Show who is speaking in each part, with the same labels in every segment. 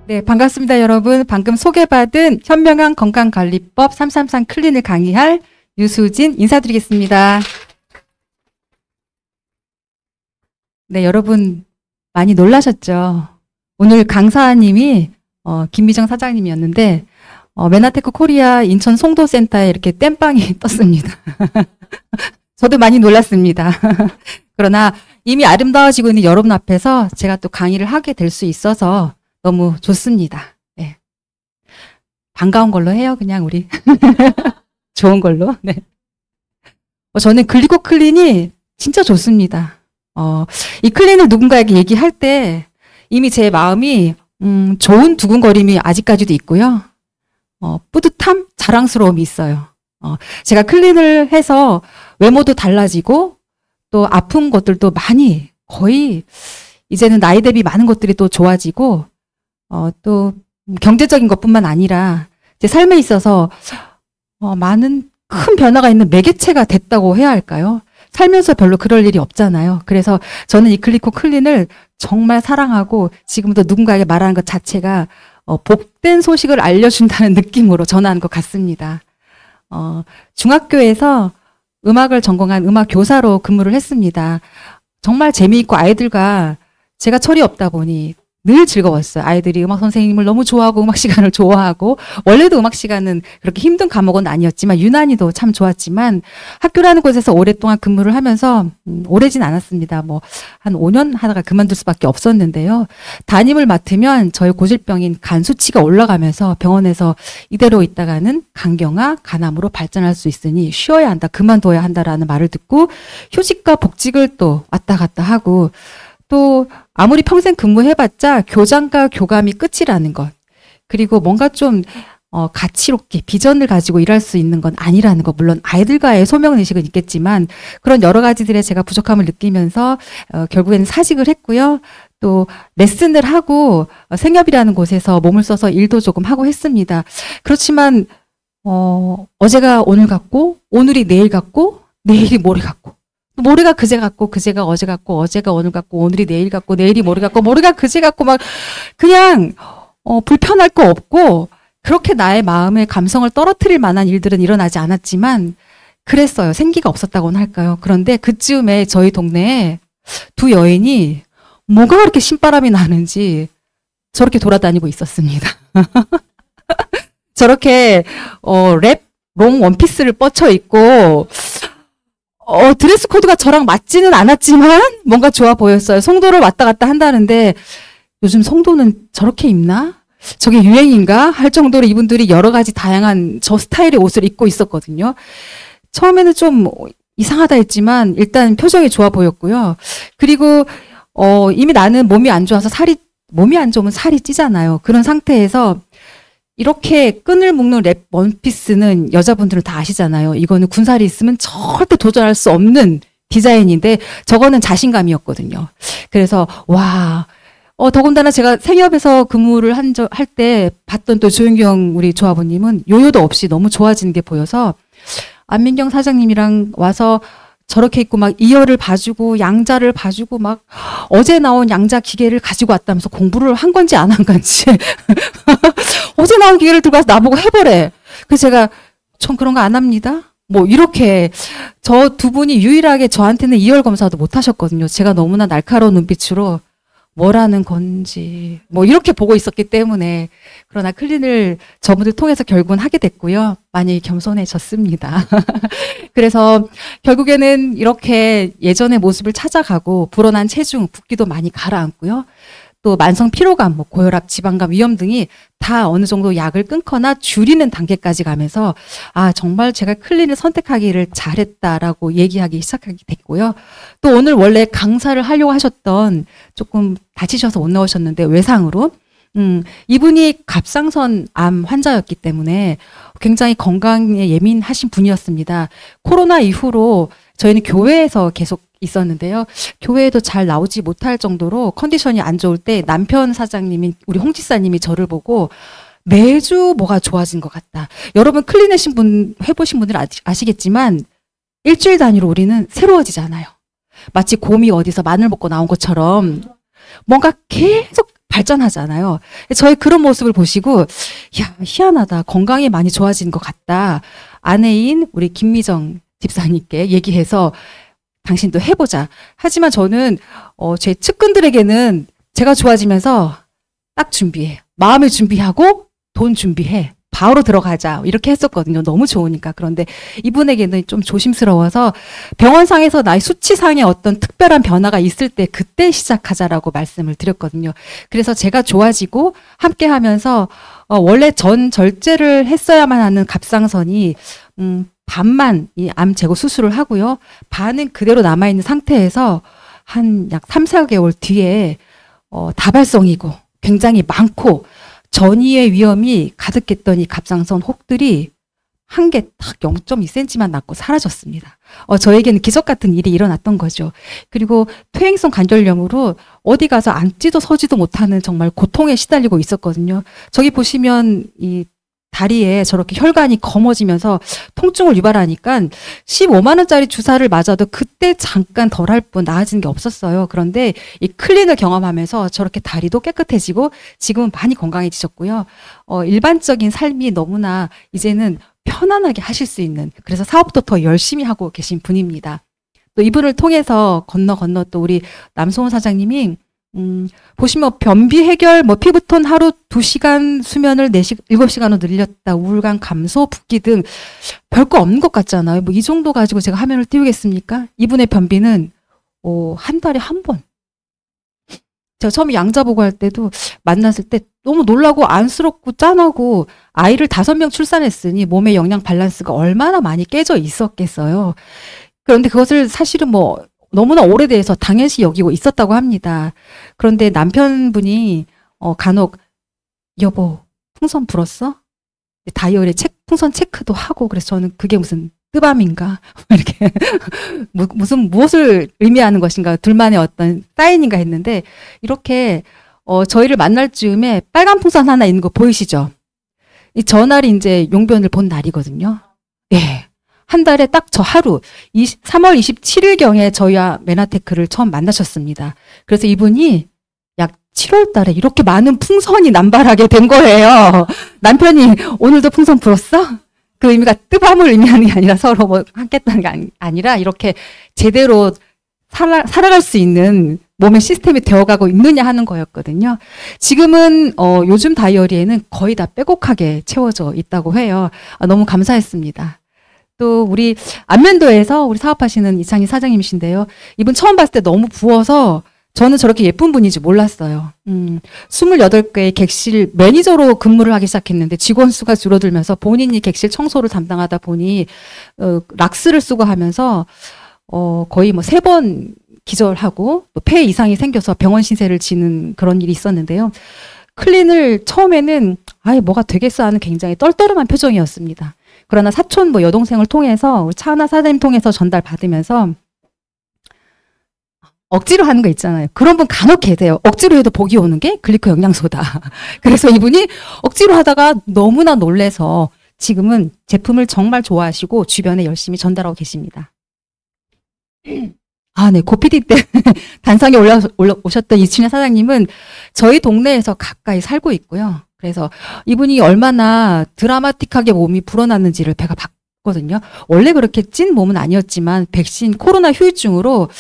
Speaker 1: 네, 반갑습니다, 여러분. 방금 소개받은 현명한 건강관리법 333 클린을 강의할 유수진 인사드리겠습니다. 네, 여러분 많이 놀라셨죠? 오늘 강사님이 김미정 사장님이었는데 메나테크 코리아 인천 송도센터에 이렇게 땜빵이 떴습니다. 저도 많이 놀랐습니다. 그러나 이미 아름다워지고 있는 여러분 앞에서 제가 또 강의를 하게 될 수 있어서 너무 좋습니다. 네. 반가운 걸로 해요, 그냥 우리. 좋은 걸로. 네. 저는 글리코 클린이 진짜 좋습니다. 이 클린을 누군가에게 얘기할 때 이미 제 마음이 좋은 두근거림이 아직까지도 있고요. 뿌듯함, 자랑스러움이 있어요. 제가 클린을 해서 외모도 달라지고 또 아픈 것들도 많이 거의 이제는 나이 대비 많은 것들이 또 좋아지고 또 경제적인 것뿐만 아니라 제 삶에 있어서 많은 큰 변화가 있는 매개체가 됐다고 해야 할까요? 살면서 별로 그럴 일이 없잖아요. 그래서 저는 이 글리코 클린을 정말 사랑하고 지금도 누군가에게 말하는 것 자체가 복된 소식을 알려준다는 느낌으로 전하는 것 같습니다. 중학교에서 음악을 전공한 음악 교사로 근무를 했습니다. 정말 재미있고 아이들과 제가 철이 없다 보니 늘 즐거웠어요. 아이들이 음악 선생님을 너무 좋아하고 음악 시간을 좋아하고, 원래도 음악 시간은 그렇게 힘든 과목은 아니었지만 유난히도 참 좋았지만 학교라는 곳에서 오랫동안 근무를 하면서 오래진 않았습니다. 뭐 한 5년 하다가 그만둘 수밖에 없었는데요. 담임을 맡으면 저희 고질병인 간 수치가 올라가면서 병원에서 이대로 있다가는 간경화, 간암으로 발전할 수 있으니 쉬어야 한다, 그만둬야 한다라는 말을 듣고 휴직과 복직을 또 왔다 갔다 하고, 또 아무리 평생 근무해봤자 교장과 교감이 끝이라는 것, 그리고 뭔가 좀 가치롭게 비전을 가지고 일할 수 있는 건 아니라는 것, 물론 아이들과의 소명의식은 있겠지만 그런 여러 가지들의 제가 부족함을 느끼면서 결국에는 사직을 했고요. 또 레슨을 하고 생협이라는 곳에서 몸을 써서 일도 조금 하고 했습니다. 그렇지만 어제가 오늘 같고, 오늘이 내일 같고, 내일이 모레 같고, 모레가 그제 같고, 그제가 어제 같고, 어제가 오늘 같고, 오늘이 내일 같고, 내일이 모레 같고, 모레가 그제 같고, 막 그냥 불편할 거 없고, 그렇게 나의 마음의 감성을 떨어뜨릴 만한 일들은 일어나지 않았지만 그랬어요. 생기가 없었다고는 할까요? 그런데 그쯤에 저희 동네에 두 여인이 뭐가 그렇게 신바람이 나는지 저렇게 돌아다니고 있었습니다. 저렇게 랩 롱 원피스를 뻗쳐 입고 드레스 코드가 저랑 맞지는 않았지만 뭔가 좋아 보였어요. 송도를 왔다 갔다 한다는데 요즘 송도는 저렇게 입나? 저게 유행인가? 할 정도로 이분들이 여러 가지 다양한 저 스타일의 옷을 입고 있었거든요. 처음에는 좀 이상하다 했지만 일단 표정이 좋아 보였고요. 그리고 이미 나는 몸이 안 좋아서 몸이 안 좋으면 살이 찌잖아요. 그런 상태에서 이렇게 끈을 묶는 랩 원피스는 여자분들은 다 아시잖아요. 이거는 군살이 있으면 절대 도전할 수 없는 디자인인데 저거는 자신감이었거든요. 그래서 와, 더군다나 제가 생협에서 근무를 할 때 봤던 또 조윤경 우리 조합원님은 요요도 없이 너무 좋아지는 게 보여서 안민경 사장님이랑 와서 저렇게 입고 막 이어를 봐주고 양자를 봐주고 막 어제 나온 양자 기계를 가지고 왔다면서 공부를 한 건지 안 한 건지 어제 나온 기계를 들고 와서 나보고 해보래. 그래서 제가 전 그런 거 안 합니다. 뭐 이렇게 저 두 분이 유일하게 저한테는 이열 검사도 못 하셨거든요. 제가 너무나 날카로운 눈빛으로 뭐라는 건지 뭐 이렇게 보고 있었기 때문에. 그러나 클린을 저분들 통해서 결국은 하게 됐고요. 많이 겸손해졌습니다. 그래서 결국에는 이렇게 예전의 모습을 찾아가고 불어난 체중, 붓기도 많이 가라앉고요. 또 만성 피로감, 뭐 고혈압, 지방감, 위염 등이 다 어느 정도 약을 끊거나 줄이는 단계까지 가면서 아, 정말 제가 클린을 선택하기를 잘했다라고 얘기하기 시작하게 됐고요. 또 오늘 원래 강사를 하려고 하셨던, 조금 다치셔서 못 나오셨는데 외상으로 이분이 갑상선 암 환자였기 때문에 굉장히 건강에 예민하신 분이었습니다. 코로나 이후로 저희는 교회에서 계속 있었는데요. 교회에도 잘 나오지 못할 정도로 컨디션이 안 좋을 때 남편 사장님인 우리 홍 지사님이 저를 보고 매주 뭐가 좋아진 것 같다. 여러분 클린해신 분, 해보신 분들 아시겠지만 일주일 단위로 우리는 새로워지잖아요. 마치 곰이 어디서 마늘 먹고 나온 것처럼 뭔가 계속 발전하잖아요. 저의 그런 모습을 보시고, 야, 희한하다. 건강이 많이 좋아진 것 같다. 아내인 우리 김미정 집사님께 얘기해서 당신도 해보자. 하지만 저는, 제 측근들에게는 제가 좋아지면서 딱 준비해. 마음을 준비하고 돈 준비해. 바로 들어가자. 이렇게 했었거든요. 너무 좋으니까. 그런데 이분에게는 좀 조심스러워서 병원상에서 나의 수치상의 어떤 특별한 변화가 있을 때 그때 시작하자라고 말씀을 드렸거든요. 그래서 제가 좋아지고 함께 하면서 원래 전 절제를 했어야만 하는 갑상선이 반만 이 암 제거 수술을 하고요. 반은 그대로 남아있는 상태에서 한 약 3, 4개월 뒤에 다발성이고 굉장히 많고 전이의 위험이 가득했던 이 갑상선 혹들이 한 개 딱 0.2cm만 남고 사라졌습니다. 저에게는 기적 같은 일이 일어났던 거죠. 그리고 퇴행성 관절염으로 어디 가서 앉지도 서지도 못하는 정말 고통에 시달리고 있었거든요. 저기 보시면 이 다리에 저렇게 혈관이 검어지면서 통증을 유발하니까 15만 원짜리 주사를 맞아도 그때 잠깐 덜할 뿐 나아지는 게 없었어요. 그런데 이 클린을 경험하면서 저렇게 다리도 깨끗해지고 지금은 많이 건강해지셨고요. 일반적인 삶이 너무나 이제는 편안하게 하실 수 있는, 그래서 사업도 더 열심히 하고 계신 분입니다. 또 이분을 통해서 건너 또 우리 남소원 사장님이 보시면 변비 해결, 피부톤 하루 2시간, 수면을 7시간으로 늘렸다, 우울감 감소, 붓기 등 별거 없는 것 같잖아요. 이 정도 가지고 제가 화면을 띄우겠습니까? 이분의 변비는 한 달에 한 번. 제가 처음에 양자 보고 할 때도 만났을 때 너무 놀라고 안쓰럽고 짠하고 아이를 5명 출산했으니 몸의 영양 밸런스가 얼마나 많이 깨져 있었겠어요. 그런데 그것을 사실은 너무나 오래돼서 당연시 여기고 있었다고 합니다. 그런데 남편분이 간혹 여보 풍선 불었어? 다이어리 풍선 체크도 하고, 그래서 저는 그게 무슨 뜨밤인가 이렇게 무엇을 의미하는 것인가, 둘만의 어떤 사인인가 했는데, 이렇게 저희를 만날 즈음에 빨간 풍선 하나 있는 거 보이시죠? 전날이 이제 용변을 본 날이거든요. 예. 한 달에 딱 저 하루 3월 27일경에 저희와 메나테크를 처음 만나셨습니다. 그래서 이분이 약 7월 달에 이렇게 많은 풍선이 남발하게 된 거예요. 남편이 오늘도 풍선 불었어? 그 의미가 뜨밤을 의미하는 게 아니라 서로 하겠다는 게 아니라 이렇게 제대로 살아갈 수 있는 몸의 시스템이 되어가고 있느냐 하는 거였거든요. 지금은 요즘 다이어리에는 거의 다 빼곡하게 채워져 있다고 해요. 너무 감사했습니다. 또 우리 안면도에서 우리 사업하시는 이창희 사장님이신데요. 이분 처음 봤을 때 너무 부어서 저는 저렇게 예쁜 분인지 몰랐어요. 28개의 객실 매니저로 근무를 하기 시작했는데 직원 수가 줄어들면서 본인이 객실 청소를 담당하다 보니 락스를 쓰고 하면서 거의 3번 기절하고 또 폐 이상이 생겨서 병원 신세를 지는 그런 일이 있었는데요. 클린을 처음에는 뭐가 되겠어 하는 굉장히 떨떠름한 표정이었습니다. 그러나 사촌 여동생을 통해서 우리 차은아 사장님 통해서 전달받으면서 억지로 하는 거 있잖아요. 그런 분 간혹 계세요. 억지로 해도 복이 오는 게 글리코 영양소다. 그래서 이분이 억지로 하다가 너무나 놀래서 지금은 제품을 정말 좋아하시고 주변에 열심히 전달하고 계십니다. 네. 고피디 때 단상에 오셨던 이춘희 사장님은 저희 동네에서 가까이 살고 있고요. 그래서 이분이 얼마나 드라마틱하게 몸이 불어났는지를 제가 봤거든요. 원래 그렇게 찐 몸은 아니었지만 백신 코로나 후유증으로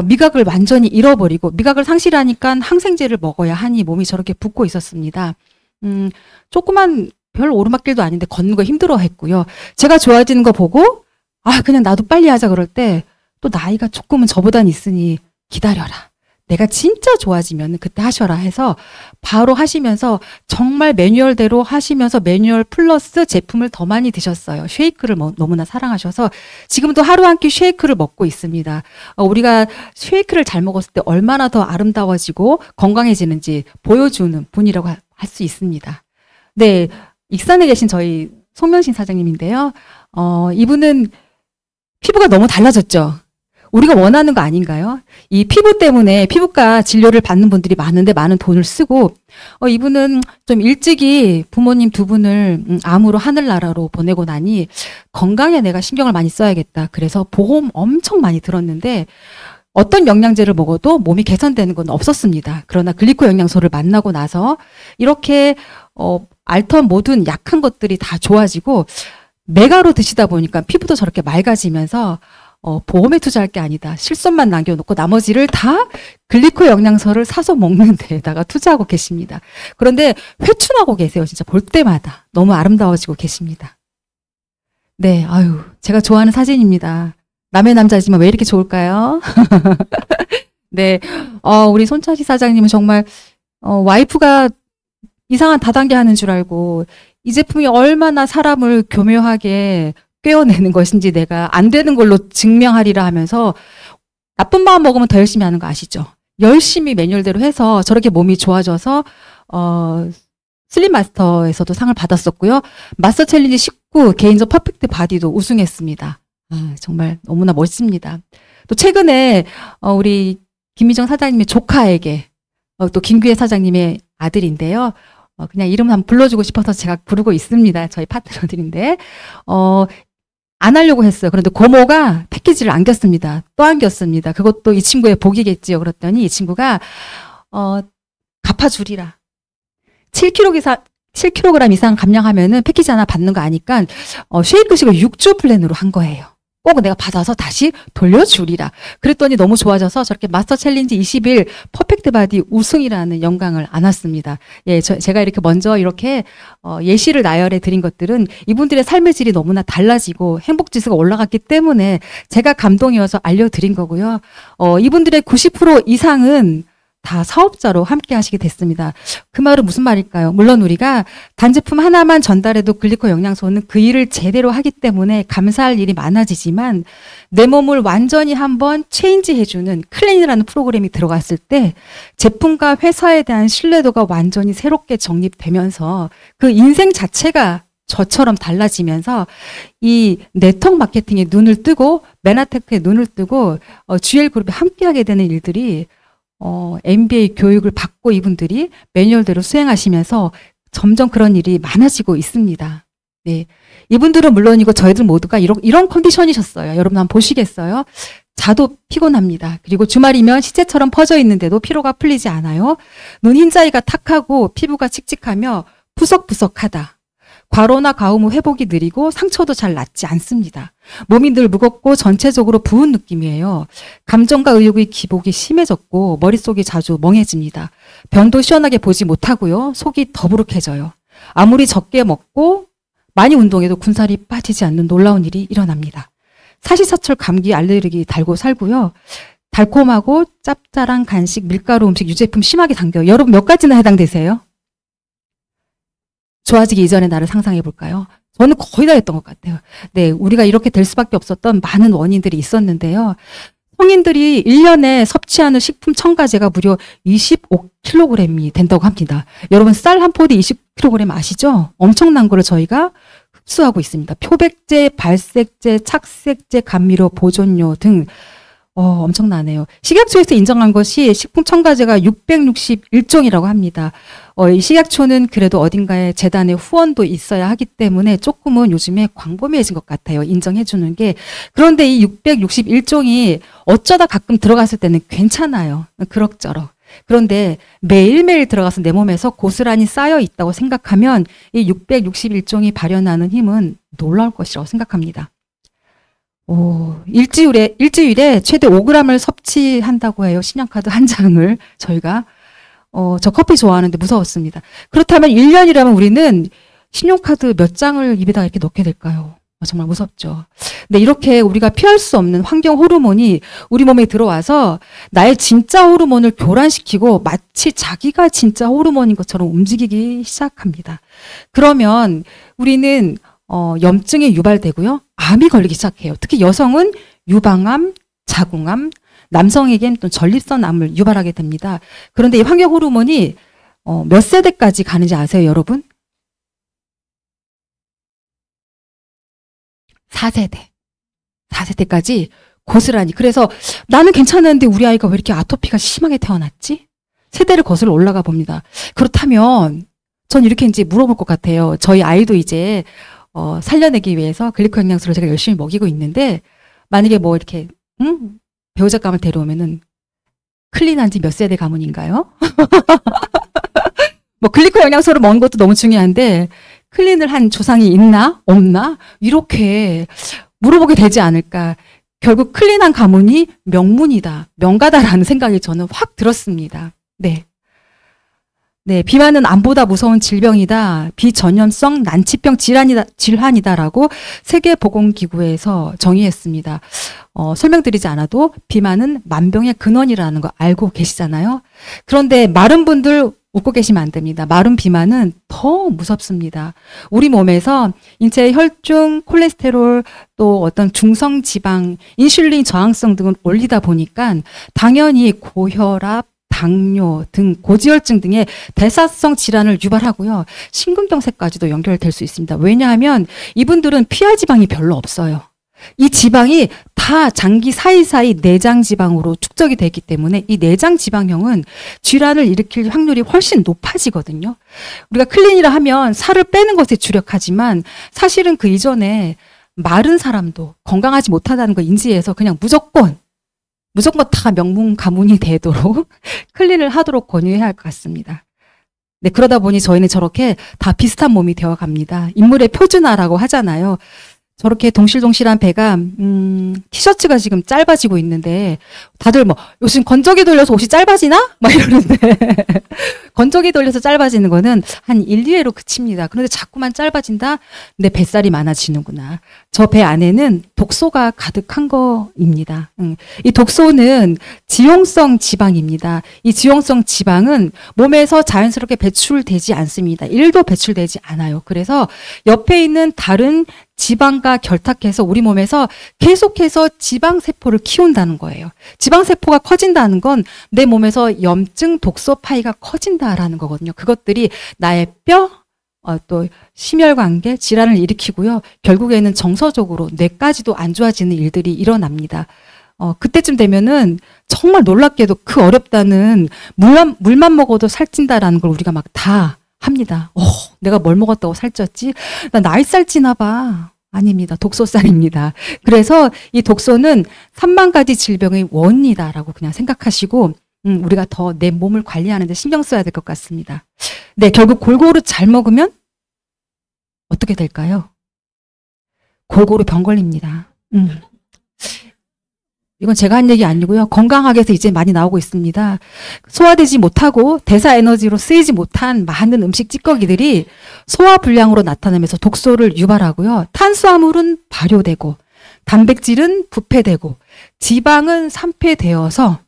Speaker 1: 미각을 완전히 잃어버리고 미각을 상실하니까 항생제를 먹어야 하니 몸이 저렇게 붓고 있었습니다. 조그만 별 오르막길도 아닌데 걷는 거 힘들어 했고요. 제가 좋아지는 거 보고 그냥 나도 빨리 하자 그럴 때 또 나이가 조금은 저보단 있으니 기다려라. 내가 진짜 좋아지면 그때 하셔라 해서 바로 하시면서 정말 매뉴얼대로 하시면서 매뉴얼 플러스 제품을 더 많이 드셨어요. 쉐이크를 너무나 사랑하셔서 지금도 하루 한 끼 쉐이크를 먹고 있습니다. 우리가 쉐이크를 잘 먹었을 때 얼마나 더 아름다워지고 건강해지는지 보여주는 분이라고 할 수 있습니다. 네, 익산에 계신 저희 송명신 사장님인데요. 이분은 피부가 너무 달라졌죠. 우리가 원하는 거 아닌가요? 이 피부 때문에 피부과 진료를 받는 분들이 많은데 많은 돈을 쓰고 이분은 좀 일찍이 부모님 2분을 암으로 하늘나라로 보내고 나니 건강에 내가 신경을 많이 써야겠다. 그래서 보험 엄청 많이 들었는데 어떤 영양제를 먹어도 몸이 개선되는 건 없었습니다. 그러나 글리코 영양소를 만나고 나서 이렇게 앓던 모든 약한 것들이 다 좋아지고 메가로 드시다 보니까 피부도 저렇게 맑아지면서 보험에 투자할 게 아니다. 실손만 남겨놓고 나머지를 다 글리코 영양소를 사서 먹는 데에다가 투자하고 계십니다. 그런데 회춘하고 계세요. 진짜 볼 때마다. 너무 아름다워지고 계십니다. 네, 아유, 제가 좋아하는 사진입니다. 남의 남자지만 왜 이렇게 좋을까요? 네, 우리 손차시 사장님은 정말, 와이프가 이상한 다단계 하는 줄 알고, 이 제품이 얼마나 사람을 교묘하게 꿰어내는 것인지 내가 안 되는 걸로 증명하리라 하면서, 나쁜 마음 먹으면 더 열심히 하는 거 아시죠? 열심히 매뉴얼대로 해서 저렇게 몸이 좋아져서, 슬림 마스터에서도 상을 받았었고요. 마스터 챌린지 19 개인적 퍼펙트 바디도 우승했습니다. 정말 너무나 멋있습니다. 또 최근에 우리 김미정 사장님의 조카에게 또 김규혜 사장님의 아들인데요. 그냥 이름 한번 불러주고 싶어서 제가 부르고 있습니다. 저희 파트너들인데 안 하려고 했어요. 그런데 고모가 패키지를 안겼습니다. 또 안겼습니다. 그것도 이 친구의 복이겠지요. 그랬더니 이 친구가 갚아주리라. 7kg 이상 감량하면은 패키지 하나 받는 거 아니까 쉐이크식을 6주 플랜으로 한 거예요. 꼭 내가 받아서 다시 돌려주리라. 그랬더니 너무 좋아져서 저렇게 마스터 챌린지 20일 퍼펙트 바디 우승이라는 영광을 안았습니다. 예, 제가 이렇게 먼저 이렇게 예시를 나열해 드린 것들은 이분들의 삶의 질이 너무나 달라지고 행복 지수가 올라갔기 때문에 제가 감동이어서 알려드린 거고요. 이분들의 90% 이상은 다 사업자로 함께 하시게 됐습니다. 그 말은 무슨 말일까요? 물론 우리가 단제품 하나만 전달해도 글리코 영양소는 그 일을 제대로 하기 때문에 감사할 일이 많아지지만 내 몸을 완전히 한번 체인지해주는 클린이라는 프로그램이 들어갔을 때 제품과 회사에 대한 신뢰도가 완전히 새롭게 정립되면서 그 인생 자체가 저처럼 달라지면서 이 네트워크 마케팅에 눈을 뜨고 메나테크에 눈을 뜨고 GL그룹이 함께하게 되는 일들이 MBA 교육을 받고 이분들이 매뉴얼대로 수행하시면서 점점 그런 일이 많아지고 있습니다. 네. 이분들은 물론이고 저희들 모두가 이런 컨디션이셨어요. 여러분 한번 보시겠어요? 자도 피곤합니다. 그리고 주말이면 시체처럼 퍼져 있는데도 피로가 풀리지 않아요. 눈 흰자위가 탁하고 피부가 칙칙하며 푸석푸석하다. 과로나 가움 후 회복이 느리고 상처도 잘 낫지 않습니다. 몸이 늘 무겁고 전체적으로 부은 느낌이에요. 감정과 의욕의 기복이 심해졌고 머릿속이 자주 멍해집니다. 변도 시원하게 보지 못하고요. 속이 더부룩해져요. 아무리 적게 먹고 많이 운동해도 군살이 빠지지 않는 놀라운 일이 일어납니다. 사시사철 감기 알레르기 달고 살고요. 달콤하고 짭짤한 간식, 밀가루 음식, 유제품 심하게 당겨요. 여러분 몇 가지나 해당되세요? 좋아지기 이전의 나를 상상해 볼까요? 저는 거의 다 했던 것 같아요. 네, 우리가 이렇게 될 수밖에 없었던 많은 원인들이 있었는데요. 성인들이 1년에 섭취하는 식품 첨가제가 무려 25kg이 된다고 합니다. 여러분 쌀 한 포대 20kg 아시죠? 엄청난 거를 저희가 흡수하고 있습니다. 표백제, 발색제, 착색제, 감미료, 보존료 등 엄청나네요. 식약처에서 인정한 것이 식품 첨가제가 661종이라고 합니다. 이 식약처는 그래도 어딘가에 재단의 후원도 있어야 하기 때문에 조금은 요즘에 광범위해진 것 같아요. 인정해 주는 게. 그런데 이 661종이 어쩌다 가끔 들어갔을 때는 괜찮아요. 그럭저럭. 그런데 매일매일 들어가서 내 몸에서 고스란히 쌓여 있다고 생각하면 이 661종이 발현하는 힘은 놀라울 것이라고 생각합니다. 일주일에 최대 5g을 섭취한다고 해요. 신용카드 한 장을 저희가. 저 커피 좋아하는데 무서웠습니다. 그렇다면 1년이라면 우리는 신용카드 몇 장을 입에다가 이렇게 넣게 될까요? 정말 무섭죠. 근데 이렇게 우리가 피할 수 없는 환경 호르몬이 우리 몸에 들어와서 나의 진짜 호르몬을 교란시키고 마치 자기가 진짜 호르몬인 것처럼 움직이기 시작합니다. 그러면 우리는 염증이 유발되고요. 암이 걸리기 시작해요. 특히 여성은 유방암, 자궁암, 남성에겐 또 전립선암을 유발하게 됩니다. 그런데 이 환경 호르몬이 몇 세대까지 가는지 아세요, 여러분? 4세대. 4세대까지 고스란히. 그래서 나는 괜찮은데 우리 아이가 왜 이렇게 아토피가 심하게 태어났지? 세대를 거슬러 올라가 봅니다. 그렇다면 전 이렇게 이제 물어볼 것 같아요. 저희 아이도 이제 살려내기 위해서 글리코 영양소를 제가 열심히 먹이고 있는데 만약에 뭐 이렇게 배우자 감을 데려오면은 클린한 지 몇 세대 가문인가요? 뭐 글리코 영양소를 먹는 것도 너무 중요한데 클린을 한 조상이 있나 없나 이렇게 물어보게 되지 않을까. 결국 클린한 가문이 명문이다, 명가다라는 생각이 저는 확 들었습니다. 네. 네, 비만은 암보다 무서운 질병이다. 비전염성 난치병 질환이다라고 세계보건기구에서 정의했습니다. 설명드리지 않아도 비만은 만병의 근원이라는 거 알고 계시잖아요. 그런데 마른 분들 웃고 계시면 안 됩니다. 마른 비만은 더 무섭습니다. 우리 몸에서 인체의 혈중, 콜레스테롤, 또 어떤 중성 지방, 인슐린 저항성 등을 올리다 보니까 당연히 고혈압, 당뇨 등 고지혈증 등의 대사성 질환을 유발하고요. 심근경색까지도 연결될 수 있습니다. 왜냐하면 이분들은 피하 지방이 별로 없어요. 이 지방이 다 장기 사이사이 내장 지방으로 축적이 되기 때문에 이 내장 지방형은 질환을 일으킬 확률이 훨씬 높아지거든요. 우리가 클린이라 하면 살을 빼는 것에 주력하지만 사실은 그 이전에 마른 사람도 건강하지 못하다는 걸 인지해서 그냥 무조건 다 명문 가문이 되도록 클린을 하도록 권유해야 할 것 같습니다. 네, 그러다 보니 저희는 저렇게 다 비슷한 몸이 되어 갑니다. 인물의 표준화라고 하잖아요. 저렇게 동실동실한 배가 티셔츠가 지금 짧아지고 있는데 다들 뭐 요즘 건조기 돌려서 옷이 짧아지나? 막 이러는데 건조기 돌려서 짧아지는 거는 한 1, 2회로 그칩니다. 그런데 자꾸만 짧아진다? 내 뱃살이 많아지는구나. 저 배 안에는 독소가 가득한 거입니다. 이 독소는 지용성 지방입니다. 이 지용성 지방은 몸에서 자연스럽게 배출되지 않습니다. 1도 배출되지 않아요. 그래서 옆에 있는 다른 지방과 결탁해서 우리 몸에서 계속해서 지방세포를 키운다는 거예요. 지방세포가 커진다는 건 내 몸에서 염증, 독소 파이가 커진다라는 거거든요. 그것들이 나의 뼈, 또 심혈관계 질환을 일으키고요. 결국에는 정서적으로 뇌까지도 안 좋아지는 일들이 일어납니다. 그때쯤 되면은 정말 놀랍게도 그 어렵다는 물만 먹어도 살찐다라는 걸 우리가 막 다 합니다. 내가 뭘 먹었다고 살쪘지? 나 나이살 찌나 봐. 아닙니다. 독소살입니다. 그래서 이 독소는 3만 가지 질병의 원인이다라고 그냥 생각하시고 우리가 더 내 몸을 관리하는 데 신경 써야 될 것 같습니다. 네, 결국 골고루 잘 먹으면 어떻게 될까요? 골고루 병 걸립니다. 이건 제가 한 얘기 아니고요. 건강학에서 이제 많이 나오고 있습니다. 소화되지 못하고 대사 에너지로 쓰이지 못한 많은 음식 찌꺼기들이 소화 불량으로 나타나면서 독소를 유발하고요. 탄수화물은 발효되고 단백질은 부패되고 지방은 산패되어서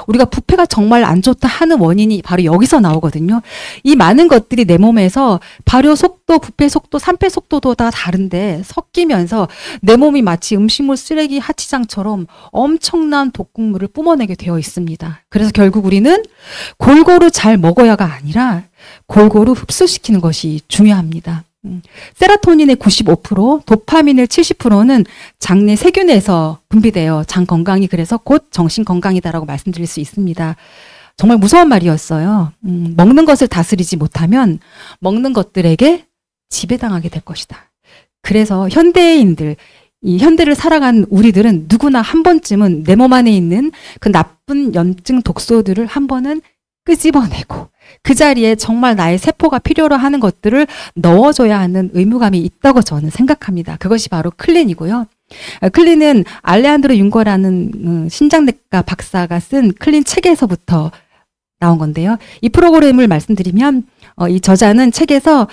Speaker 1: 우리가 부패가 정말 안 좋다 하는 원인이 바로 여기서 나오거든요. 이 많은 것들이 내 몸에서 발효 속도, 부패 속도, 산패 속도도 다 다른데 섞이면서 내 몸이 마치 음식물 쓰레기 하치장처럼 엄청난 독극물을 뿜어내게 되어 있습니다. 그래서 결국 우리는 골고루 잘 먹어야가 아니라 골고루 흡수시키는 것이 중요합니다. 세로토닌의 95%, 도파민의 70%는 장내 세균에서 분비돼요. 장 건강이 그래서 곧 정신 건강이다라고 말씀드릴 수 있습니다. 정말 무서운 말이었어요. 먹는 것을 다스리지 못하면 먹는 것들에게 지배당하게 될 것이다. 그래서 현대인들, 이 현대를 살아간 우리들은 누구나 한 번쯤은 내 몸 안에 있는 그 나쁜 염증 독소들을 한 번은 끄집어내고 그 자리에 정말 나의 세포가 필요로 하는 것들을 넣어줘야 하는 의무감이 있다고 저는 생각합니다. 그것이 바로 클린이고요. 클린은 알레한드로 융거라는 신장내과 박사가 쓴 클린 책에서부터 나온 건데요. 이 프로그램을 말씀드리면 이 저자는 책에서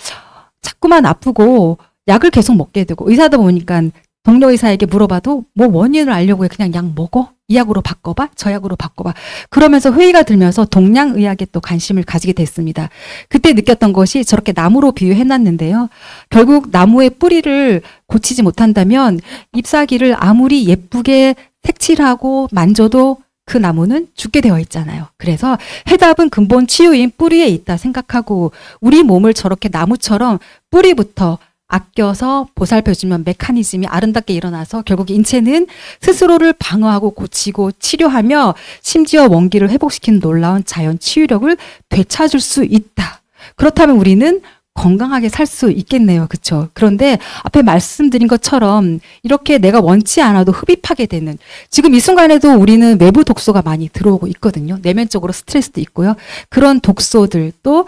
Speaker 1: 자꾸만 아프고 약을 계속 먹게 되고 의사다 보니까 동료 의사에게 물어봐도 뭐 원인을 알려고 해. 그냥 약 먹어? 이 약으로 바꿔봐? 저 약으로 바꿔봐. 그러면서 회의가 들면서 동양의학에 또 관심을 가지게 됐습니다. 그때 느꼈던 것이 저렇게 나무로 비유해놨는데요. 결국 나무의 뿌리를 고치지 못한다면 잎사귀를 아무리 예쁘게 색칠하고 만져도 그 나무는 죽게 되어 있잖아요. 그래서 해답은 근본 치유인 뿌리에 있다 생각하고 우리 몸을 저렇게 나무처럼 뿌리부터 아껴서 보살펴주면 메커니즘이 아름답게 일어나서 결국 인체는 스스로를 방어하고 고치고 치료하며 심지어 원기를 회복시키는 놀라운 자연 치유력을 되찾을 수 있다. 그렇다면 우리는 건강하게 살 수 있겠네요. 그쵸? 그런데 앞에 말씀드린 것처럼 이렇게 내가 원치 않아도 흡입하게 되는, 지금 이 순간에도 우리는 외부 독소가 많이 들어오고 있거든요. 내면적으로 스트레스도 있고요. 그런 독소들 또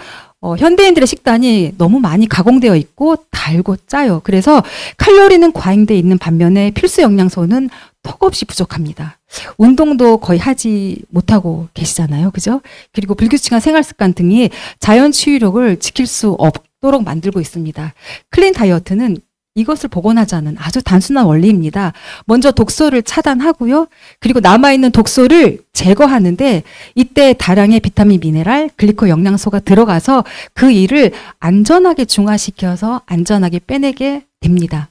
Speaker 1: 현대인들의 식단이 너무 많이 가공되어 있고 달고 짜요. 그래서 칼로리는 과잉돼 있는 반면에 필수 영양소는 턱없이 부족합니다. 운동도 거의 하지 못하고 계시잖아요. 그죠? 그리고 불규칙한 생활 습관 등이 자연 치유력을 지킬 수 없도록 만들고 있습니다. 클린 다이어트는 이것을 복원하자는 아주 단순한 원리입니다. 먼저 독소를 차단하고요. 그리고 남아있는 독소를 제거하는데 이때 다량의 비타민, 미네랄, 글리코 영양소가 들어가서 그 일을 안전하게 중화시켜서 안전하게 빼내게 됩니다.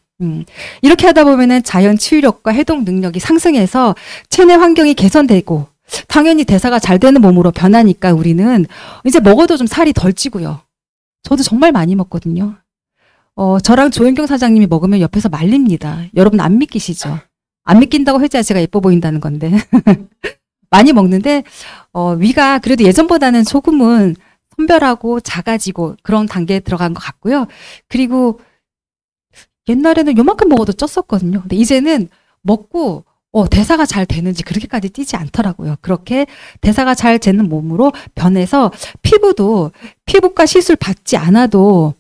Speaker 1: 이렇게 하다 보면은 자연 치유력과 해독 능력이 상승해서 체내 환경이 개선되고 당연히 대사가 잘 되는 몸으로 변하니까 우리는 이제 먹어도 좀 살이 덜 찌고요. 저도 정말 많이 먹거든요. 저랑 조현경 사장님이 먹으면 옆에서 말립니다. 여러분 안 믿기시죠? 안 믿긴다고 해줘야 제가 예뻐 보인다는 건데. 많이 먹는데, 위가 그래도 예전보다는 조금은 선별하고 작아지고 그런 단계에 들어간 것 같고요. 그리고 옛날에는 요만큼 먹어도 쪘었거든요. 근데 이제는 먹고, 대사가 잘 되는지 그렇게까지 찌지 않더라고요. 그렇게 대사가 잘 되는 몸으로 변해서 피부도 피부과 시술 받지 않아도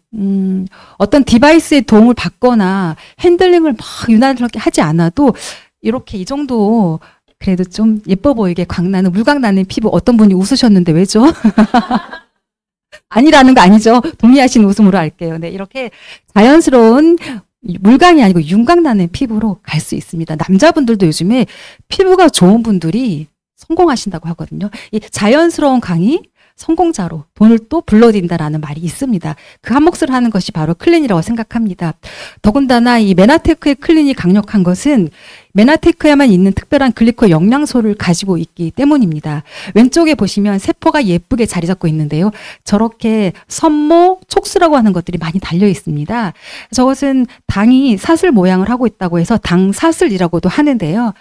Speaker 1: 어떤 디바이스의 도움을 받거나 핸들링을 막 유난스럽게 하지 않아도 이렇게 이 정도 그래도 좀 예뻐 보이게 광나는 물광나는 피부. 어떤 분이 웃으셨는데 왜죠? 아니라는 거 아니죠? 동의하시는 웃음으로 할게요. 네, 이렇게 자연스러운 물광이 아니고 윤광나는 피부로 갈 수 있습니다. 남자분들도 요즘에 피부가 좋은 분들이 성공하신다고 하거든요. 이 자연스러운 광이 성공자로 돈을 또 불러들인다라는 말이 있습니다. 그 한 몫을 하는 것이 바로 클린이라고 생각합니다. 더군다나 이 메나테크의 클린이 강력한 것은 메나테크에만 있는 특별한 글리코 영양소를 가지고 있기 때문입니다. 왼쪽에 보시면 세포가 예쁘게 자리 잡고 있는데요. 저렇게 선모, 촉수라고 하는 것들이 많이 달려 있습니다. 저것은 당이 사슬 모양을 하고 있다고 해서 당사슬이라고도 하는데요.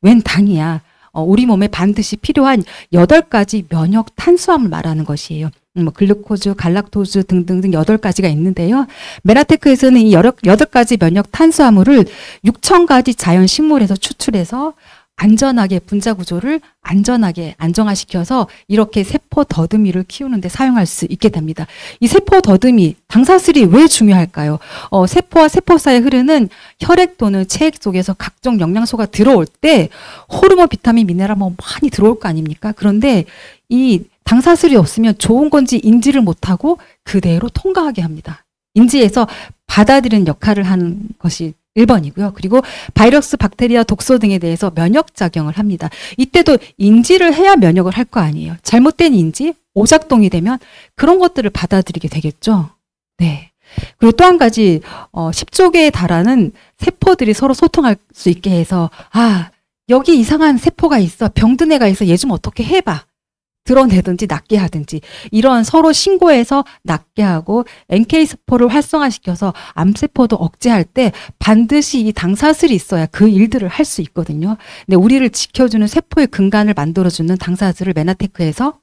Speaker 1: 웬 당이야? 우리 몸에 반드시 필요한 8가지 면역 탄수화물 말하는 것이에요. 글루코즈, 갈락토즈 등등등 8가지가 있는데요. 메나테크에서는 이 8가지 면역 탄수화물을 6,000가지 자연 식물에서 추출해서 안전하게 분자 구조를 안전하게 안정화시켜서 이렇게 세포 더듬이를 키우는데 사용할 수 있게 됩니다. 이 세포 더듬이, 당사슬이 왜 중요할까요? 세포와 세포 사이에 흐르는 혈액 또는 체액 속에서 각종 영양소가 들어올 때 호르몬, 비타민, 미네랄 뭐 많이 들어올 거 아닙니까? 그런데 이 당사슬이 없으면 좋은 건지 인지를 못하고 그대로 통과하게 합니다. 인지해서 받아들이는 역할을 하는 것이 1번이고요. 그리고 바이러스, 박테리아, 독소 등에 대해서 면역작용을 합니다. 이때도 인지를 해야 면역을 할 거 아니에요. 잘못된 인지, 오작동이 되면 그런 것들을 받아들이게 되겠죠. 네. 그리고 또 한 가지 10조 개에 달하는 세포들이 서로 소통할 수 있게 해서 여기 이상한 세포가 있어, 병든 애가 있어, 얘 좀 어떻게 해봐. 드러내든지 낫게 하든지 이런 서로 신고해서 낫게 하고 NK세포를 활성화시켜서 암세포도 억제할 때 반드시 이 당사슬이 있어야 그 일들을 할 수 있거든요. 근데 우리를 지켜주는 세포의 근간을 만들어주는 당사슬을 메나테크에서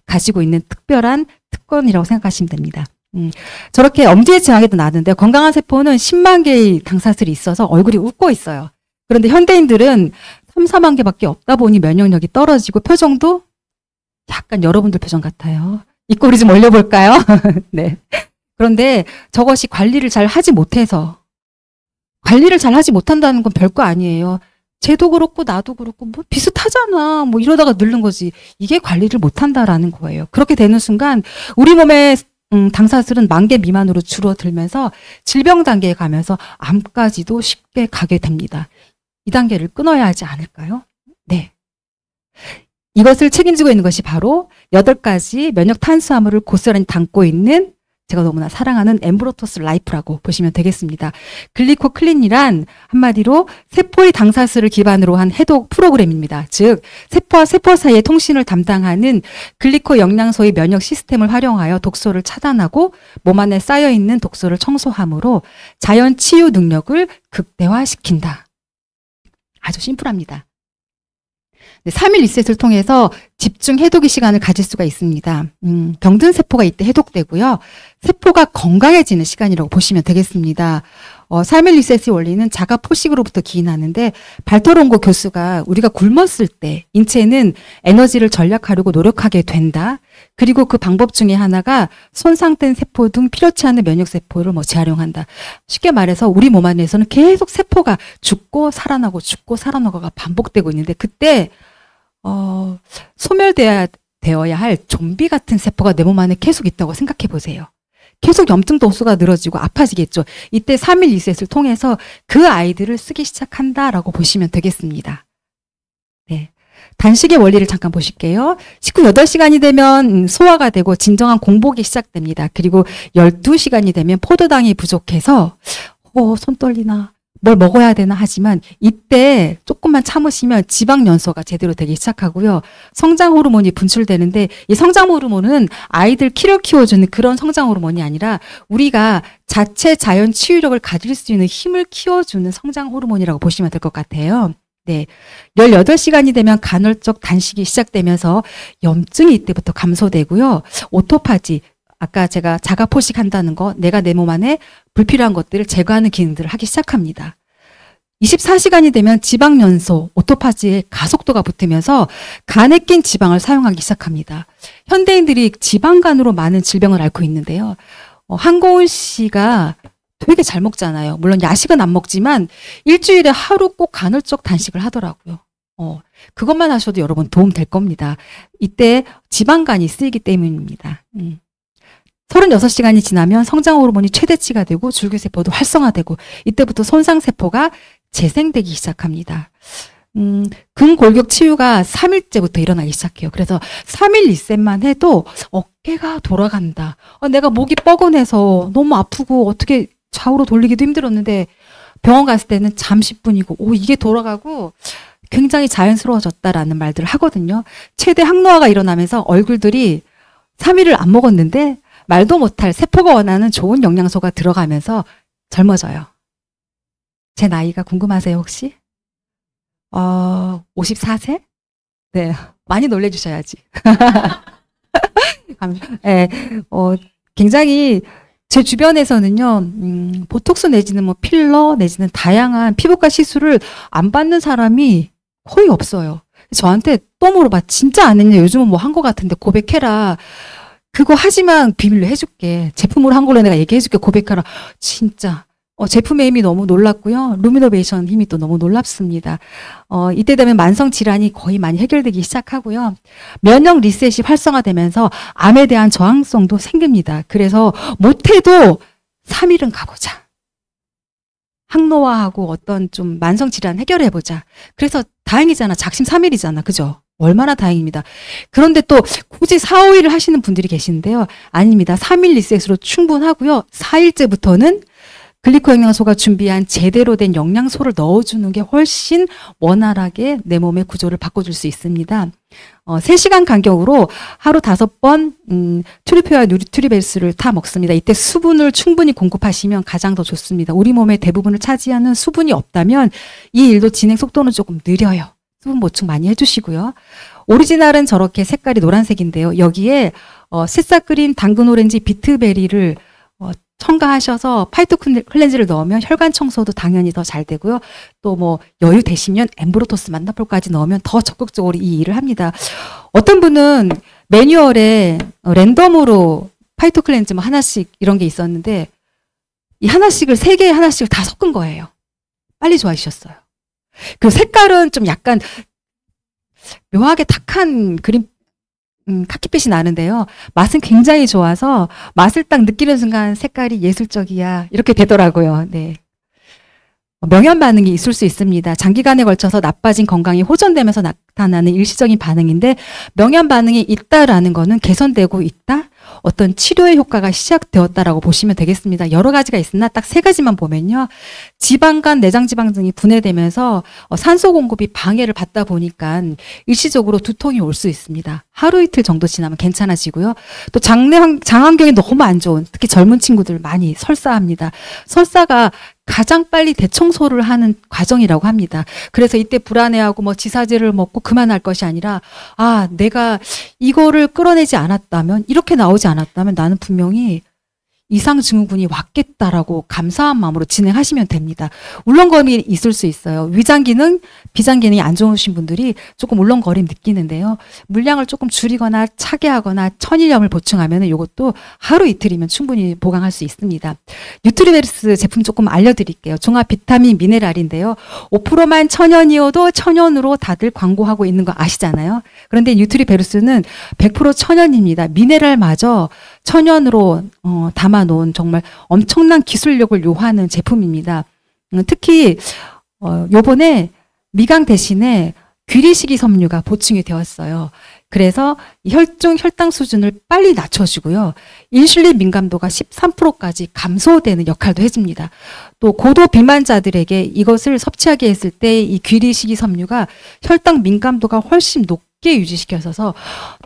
Speaker 1: 가지고 있는 특별한 특권이라고 생각하시면 됩니다. 저렇게 엄지의 지방에도 나는데 건강한 세포는 10만 개의 당사슬이 있어서 얼굴이 웃고 있어요. 그런데 현대인들은 3, 4만 개밖에 없다 보니 면역력이 떨어지고 표정도 약간 여러분들 표정 같아요. 이 꼴이 좀 올려볼까요? 네. 그런데 저것이 관리를 잘 하지 못해서, 관리를 잘 하지 못한다는 건 별거 아니에요. 쟤도 그렇고 나도 그렇고 뭐 비슷하잖아. 뭐 이러다가 늙는 거지. 이게 관리를 못한다라는 거예요. 그렇게 되는 순간 우리 몸의 당사슬은 10,000개 미만으로 줄어들면서 질병 단계에 가면서 암까지도 쉽게 가게 됩니다. 이 단계를 끊어야 하지 않을까요? 네. 이것을 책임지고 있는 것이 바로 8가지 면역 탄수화물을 고스란히 담고 있는 제가 너무나 사랑하는 엠브로토스 라이프라고 보시면 되겠습니다. 글리코 클린이란 한마디로 세포의 당사슬을 기반으로 한 해독 프로그램입니다. 즉 세포와 세포 사이의 통신을 담당하는 글리코 영양소의 면역 시스템을 활용하여 독소를 차단하고 몸 안에 쌓여있는 독소를 청소함으로 자연 치유 능력을 극대화시킨다. 아주 심플합니다. 3일 리셋을 통해서 집중 해독의 시간을 가질 수가 있습니다. 병든 세포가 이때 해독되고요. 세포가 건강해지는 시간이라고 보시면 되겠습니다. 3일 리셋의 원리는 자가 포식으로부터 기인하는데 발토론고 교수가 우리가 굶었을 때 인체는 에너지를 절약하려고 노력하게 된다. 그리고 그 방법 중에 하나가 손상된 세포 등 필요치 않은 면역세포를 재활용한다. 쉽게 말해서 우리 몸 안에서는 계속 세포가 죽고 살아나고가 반복되고 있는데 그때 소멸되어야 할 좀비 같은 세포가 내 몸 안에 계속 있다고 생각해 보세요. 계속 염증 도수가 늘어지고 아파지겠죠. 이때 3일 리셋을 통해서 그 아이들을 쓰기 시작한다라고 보시면 되겠습니다. 네. 단식의 원리를 잠깐 보실게요. 식후 8시간이 되면 소화가 되고 진정한 공복이 시작됩니다. 그리고 12시간이 되면 포도당이 부족해서 손 떨리나 뭘 먹어야 되나 하지만 이때 조금만 참으시면 지방 연소가 제대로 되기 시작하고요. 성장 호르몬이 분출되는데 이 성장 호르몬은 아이들 키를 키워주는 그런 성장 호르몬이 아니라 우리가 자체 자연 치유력을 가질 수 있는 힘을 키워주는 성장 호르몬이라고 보시면 될 것 같아요. 네. 18시간이 되면 간헐적 단식이 시작되면서 염증이 이때부터 감소되고요. 오토파지, 아까 제가 자가 포식한다는 거, 내가 내 몸 안에 불필요한 것들을 제거하는 기능들을 하기 시작합니다. 24시간이 되면 지방 연소, 오토파지에 가속도가 붙으면서 간에 낀 지방을 사용하기 시작합니다. 현대인들이 지방간으로 많은 질병을 앓고 있는데요. 한고은 씨가 되게 잘 먹잖아요. 물론 야식은 안 먹지만 일주일에 하루 꼭 간헐적 단식을 하더라고요. 그것만 하셔도 여러분 도움 될 겁니다. 이때 지방간이 쓰이기 때문입니다. 36시간이 지나면 성장 호르몬이 최대치가 되고 줄기세포도 활성화되고 이때부터 손상세포가 재생되기 시작합니다. 근골격 치유가 3일째부터 일어나기 시작해요. 그래서 3일 리셋만 해도 어깨가 돌아간다. 내가 목이 뻐근해서 너무 아프고 어떻게 좌우로 돌리기도 힘들었는데 병원 갔을 때는 잠시뿐이고 이게 돌아가고 굉장히 자연스러워졌다라는 말들을 하거든요. 최대 항노화가 일어나면서 얼굴들이 3일을 안 먹었는데 말도 못할 세포가 원하는 좋은 영양소가 들어가면서 젊어져요. 제 나이가 궁금하세요, 혹시? 54세? 네. 많이 놀래주셔야지. 네, 굉장히 제 주변에서는요, 보톡스 내지는 필러 내지는 다양한 피부과 시술을 안 받는 사람이 거의 없어요. 저한테 또 물어봐. 진짜 안 했냐? 요즘은 한 거 같은데 고백해라. 그거 하지만 비밀로 해줄게. 제품으로 한 걸로 내가 얘기해줄게. 고백하라. 진짜. 제품의 힘이 너무 놀랍고요. 루미노베이션 힘이 또 너무 놀랍습니다. 이때 되면 만성 질환이 거의 많이 해결되기 시작하고요. 면역 리셋이 활성화되면서 암에 대한 저항성도 생깁니다. 그래서 못해도 3일은 가보자. 항노화하고 어떤 좀 만성 질환 해결해보자. 그래서 다행이잖아. 작심 3일이잖아. 그죠? 얼마나 다행입니다. 그런데 또 굳이 4, 5일을 하시는 분들이 계시는데요. 아닙니다. 3일 리셋으로 충분하고요. 4일째부터는 글리코 영양소가 준비한 제대로 된 영양소를 넣어주는 게 훨씬 원활하게 내 몸의 구조를 바꿔줄 수 있습니다. 3시간 간격으로 하루 5번 트리페와 뉴트리베스를 다 먹습니다. 이때 수분을 충분히 공급하시면 가장 더 좋습니다. 우리 몸의 대부분을 차지하는 수분이 없다면 이 일도 진행 속도는 조금 느려요. 수분 보충 많이 해주시고요. 오리지널은 저렇게 색깔이 노란색인데요. 여기에 새싹 그린 당근 오렌지 비트베리를 첨가하셔서 파이토 클렌즈를 넣으면 혈관 청소도 당연히 더 잘 되고요. 또 여유 되시면 엠브로토스 만나볼까지 넣으면 더 적극적으로 이 일을 합니다. 어떤 분은 매뉴얼에 랜덤으로 파이토 클렌즈 하나씩 이런 게 있었는데 이 하나씩을 3개에 하나씩을 다 섞은 거예요. 빨리 좋아지셨어요. 그 색깔은 좀 약간 묘하게 탁한 그린 카키빛이 나는데요. 맛은 굉장히 좋아서 맛을 딱 느끼는 순간 색깔이 예술적이야 이렇게 되더라고요. 네. 명현 반응이 있을 수 있습니다. 장기간에 걸쳐서 나빠진 건강이 호전되면서 나타나는 일시적인 반응인데 명현 반응이 있다라는 거는 개선되고 있다? 어떤 치료의 효과가 시작되었다라고 보시면 되겠습니다. 여러 가지가 있으나 딱 3가지만 보면요. 지방간, 내장지방 등이 분해되면서 산소 공급이 방해를 받다 보니까 일시적으로 두통이 올 수 있습니다. 하루 이틀 정도 지나면 괜찮아지고요. 또 장 환경이 너무 안 좋은, 특히 젊은 친구들 많이 설사합니다. 설사가 가장 빨리 대청소를 하는 과정이라고 합니다. 그래서 이때 불안해하고 뭐 지사제를 먹고 그만할 것이 아니라, 아, 내가 이거를 끌어내지 않았다면, 이렇게 나오지 않았다면 나는 분명히 이상증후군이 왔겠다라고 감사한 마음으로 진행하시면 됩니다. 울렁거림이 있을 수 있어요. 위장 기능, 비장 기능이 안 좋으신 분들이 조금 울렁거림 느끼는데요. 물량을 조금 줄이거나 차게 하거나 천일염을 보충하면 이것도 하루 이틀이면 충분히 보강할 수 있습니다. 뉴트리베르스 제품 조금 알려드릴게요. 종합 비타민 미네랄인데요. 5%만 천연이어도 천연으로 다들 광고하고 있는 거 아시잖아요. 그런데 뉴트리베르스는 100% 천연입니다. 미네랄마저 천연으로 담아놓은 정말 엄청난 기술력을 요하는 제품입니다. 특히 요번에 미강 대신에 귀리식이 섬유가 보충이 되었어요. 그래서 혈중 혈당 수준을 빨리 낮춰주고요. 인슐린 민감도가 13%까지 감소되는 역할도 해줍니다. 또 고도 비만자들에게 이것을 섭취하게 했을 때 이 귀리식이 섬유가 혈당 민감도가 훨씬 높게 유지시켜서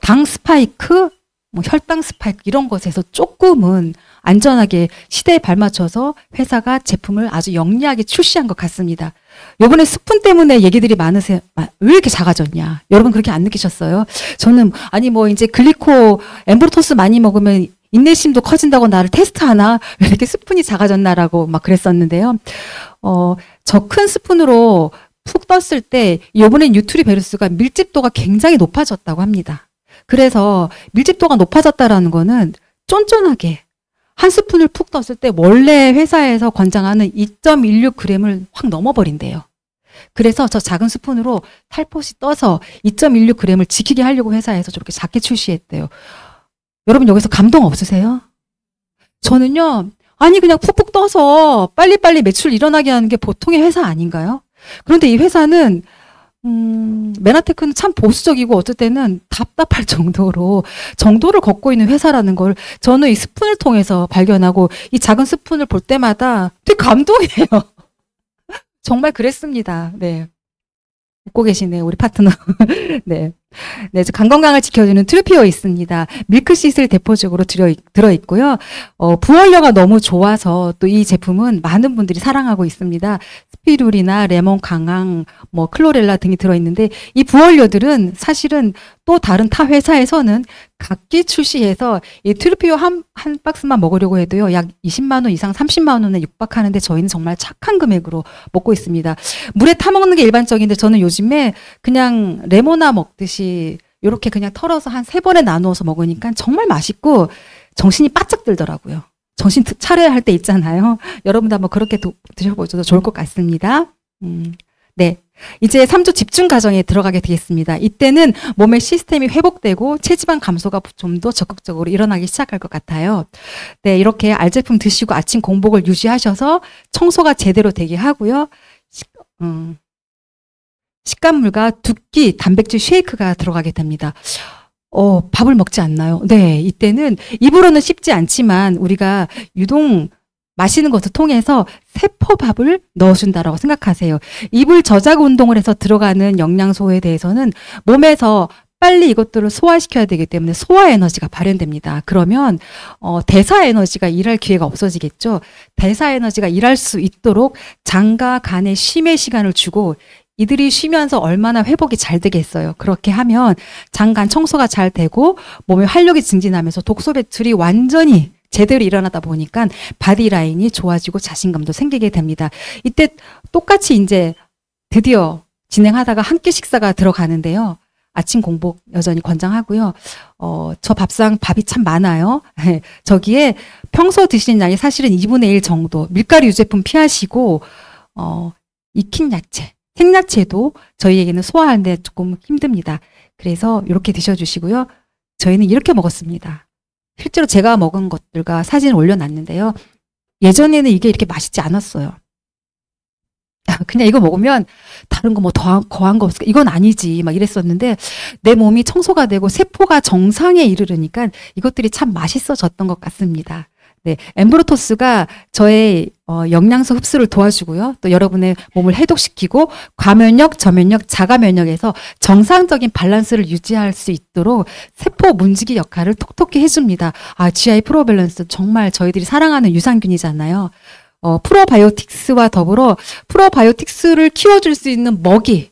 Speaker 1: 당 스파이크, 뭐 혈당 스파이크 이런 것에서 조금은 안전하게 시대에 발맞춰서 회사가 제품을 아주 영리하게 출시한 것 같습니다. 요번에 스푼 때문에 얘기들이 많으세요. 왜 이렇게 작아졌냐? 여러분 그렇게 안 느끼셨어요? 저는 아니 뭐 이제 글리코 엠브로토스 많이 먹으면 인내심도 커진다고 나를 테스트하나? 왜 이렇게 스푼이 작아졌나라고 막 그랬었는데요. 저 큰 스푼으로 푹 떴을 때 요번에 뉴트리베르스가 밀집도가 굉장히 높아졌다고 합니다. 그래서 밀집도가 높아졌다라는 거는 쫀쫀하게 한 스푼을 푹 떴을 때 원래 회사에서 권장하는 2.16g을 확 넘어버린대요. 그래서 저 작은 스푼으로 살포시 떠서 2.16g을 지키게 하려고 회사에서 저렇게 작게 출시했대요. 여러분 여기서 감동 없으세요? 저는요, 아니 그냥 푹푹 떠서 빨리빨리 매출 일어나게 하는 게 보통의 회사 아닌가요? 그런데 이 회사는 메나테크는 참 보수적이고 어쩔 때는 답답할 정도를 걷고 있는 회사라는 걸 저는 이 스푼을 통해서 발견하고 이 작은 스푼을 볼 때마다 되게 감동이에요. 정말 그랬습니다. 네. 웃고 계시네요, 우리 파트너. 네. 네, 간 건강을 지켜주는 트루피오 있습니다. 밀크시슬 대표적으로 들어있고요. 부활력가 너무 좋아서 또 이 제품은 많은 분들이 사랑하고 있습니다. 스피룰이나 레몬 강황, 뭐 클로렐라 등이 들어있는데 이 부활료들은 사실은 또 다른 타 회사에서는 각기 출시해서 이 트루피오 한 박스만 먹으려고 해도요, 약 20만 원 이상 30만 원에 육박하는데 저희는 정말 착한 금액으로 먹고 있습니다. 물에 타 먹는 게 일반적인데 저는 요즘에 그냥 레모나 먹듯이 이렇게 그냥 털어서 한 3번에 나누어서 먹으니까 정말 맛있고 정신이 바짝 들더라고요. 정신 차려야 할 때 있잖아요. 여러분도 한번 그렇게 드셔보셔도 좋을 것 같습니다. 네. 이제 3주 집중 과정에 들어가게 되겠습니다. 이때는 몸의 시스템이 회복되고 체지방 감소가 좀 더 적극적으로 일어나기 시작할 것 같아요. 네, 이렇게 알제품 드시고 아침 공복을 유지하셔서 청소가 제대로 되게 하고요. 식감물과 두끼 단백질 쉐이크가 들어가게 됩니다. 밥을 먹지 않나요? 네, 이때는 입으로는 씹지 않지만 우리가 유동 마시는 것을 통해서 세포밥을 넣어준다라고 생각하세요. 입을 저작 운동을 해서 들어가는 영양소에 대해서는 몸에서 빨리 이것들을 소화시켜야 되기 때문에 소화 에너지가 발현됩니다. 그러면 대사 에너지가 일할 기회가 없어지겠죠. 대사 에너지가 일할 수 있도록 장과 간에 쉼의 시간을 주고 이들이 쉬면서 얼마나 회복이 잘 되겠어요. 그렇게 하면 장, 간 청소가 잘 되고 몸의 활력이 증진하면서 독소 배출이 완전히 제대로 일어나다 보니까 바디라인이 좋아지고 자신감도 생기게 됩니다. 이때 똑같이 이제 드디어 진행하다가 한 끼 식사가 들어가는데요. 아침 공복 여전히 권장하고요. 저 밥상 밥이 참 많아요. 저기에 평소 드시는 양이 사실은 2분의 1 정도, 밀가루 유제품 피하시고 익힌 야채, 생야채도 저희에게는 소화하는데 조금 힘듭니다. 그래서 이렇게 드셔주시고요. 저희는 이렇게 먹었습니다. 실제로 제가 먹은 것들과 사진을 올려놨는데요. 예전에는 이게 이렇게 맛있지 않았어요. 그냥 이거 먹으면 다른 거 뭐 거한 거 없을까? 이건 아니지. 막 이랬었는데 내 몸이 청소가 되고 세포가 정상에 이르르니까 이것들이 참 맛있어졌던 것 같습니다. 네, 엠브로토스가 저의 영양소 흡수를 도와주고요. 또 여러분의 몸을 해독시키고 과면역, 저면역, 자가면역에서 정상적인 밸런스를 유지할 수 있도록 세포 문지기 역할을 톡톡히 해줍니다. GI 프로밸런스 정말 저희들이 사랑하는 유산균이잖아요. 프로바이오틱스와 더불어 프로바이오틱스를 키워줄 수 있는 먹이,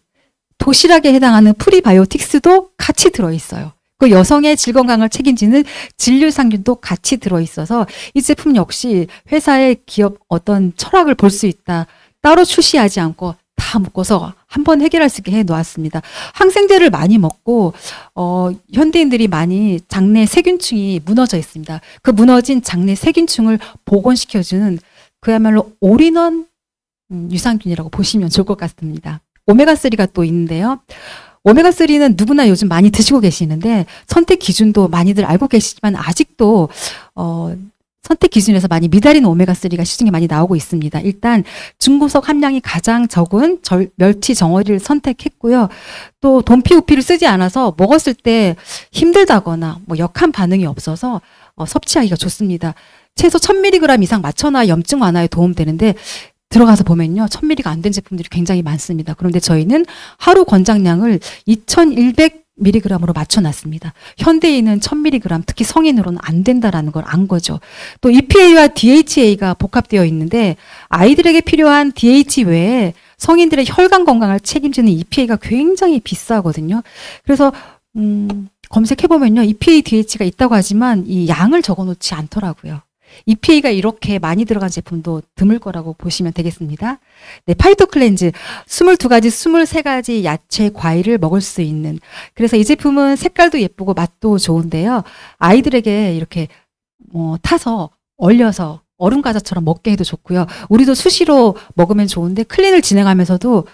Speaker 1: 도시락에 해당하는 프리바이오틱스도 같이 들어있어요. 그 여성의 질 건강을 책임지는 진류상균도 같이 들어있어서 이 제품 역시 회사의 기업 어떤 철학을 볼 수 있다. 따로 출시하지 않고 다 묶어서 한번 해결할 수 있게 해 놓았습니다. 항생제를 많이 먹고 현대인들이 많이 장내 세균층이 무너져 있습니다. 그 무너진 장내 세균층을 복원시켜주는 그야말로 올인원 유산균이라고 보시면 좋을 것 같습니다. 오메가3가 또 있는데요. 오메가3는 누구나 요즘 많이 드시고 계시는데 선택 기준도 많이들 알고 계시지만 아직도 선택 기준에서 많이 미달인 오메가3가 시중에 많이 나오고 있습니다. 일단 중금속 함량이 가장 적은 멸치 정어리를 선택했고요. 또 돈피우피를 쓰지 않아서 먹었을 때 힘들다거나 뭐 역한 반응이 없어서 섭취하기가 좋습니다. 최소 1000mg 이상 맞춰놔야 염증 완화에 도움되는데 들어가서 보면요. 1000mg가 안 된 제품들이 굉장히 많습니다. 그런데 저희는 하루 권장량을 2100mg으로 맞춰놨습니다. 현대인은 1000mg, 특히 성인으로는 안 된다라는 걸 안 거죠. 또 EPA와 DHA가 복합되어 있는데 아이들에게 필요한 DH 외에 성인들의 혈관 건강을 책임지는 EPA가 굉장히 비싸거든요. 그래서 검색해보면요. EPA, DH가 있다고 하지만 이 양을 적어놓지 않더라고요. EPA가 이렇게 많이 들어간 제품도 드물 거라고 보시면 되겠습니다. 네, 파이토 클렌즈 22가지, 23가지 야채, 과일을 먹을 수 있는. 그래서 이 제품은 색깔도 예쁘고 맛도 좋은데요. 아이들에게 이렇게 타서 얼려서 얼음 과자처럼 먹게 해도 좋고요. 우리도 수시로 먹으면 좋은데 클린을 진행하면서도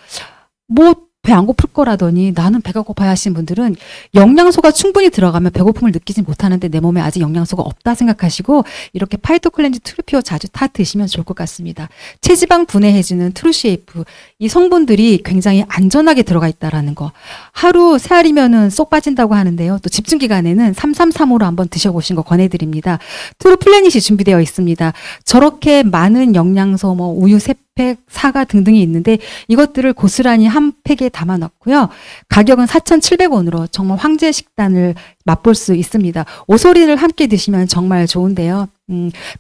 Speaker 1: 배 안 고플 거라더니 나는 배가 고파야 하시는 분들은 영양소가 충분히 들어가면 배고픔을 느끼지 못하는데 내 몸에 아직 영양소가 없다 생각하시고 이렇게 파이토 클렌즈 트루피오 자주 타 드시면 좋을 것 같습니다. 체지방 분해해주는 트루시에이프 이 성분들이 굉장히 안전하게 들어가 있다라는 거. 하루 3알이면은 쏙 빠진다고 하는데요. 또 집중 기간에는 3335로 한번 드셔보신 거 권해드립니다. 트루 플래닛이 준비되어 있습니다. 저렇게 많은 영양소 우유, 팩, 사과 등등이 있는데 이것들을 고스란히 한 팩에 담아 넣고요. 가격은 4,700원으로 정말 황제 식단을 맛볼 수 있습니다. 오소린을 함께 드시면 정말 좋은데요.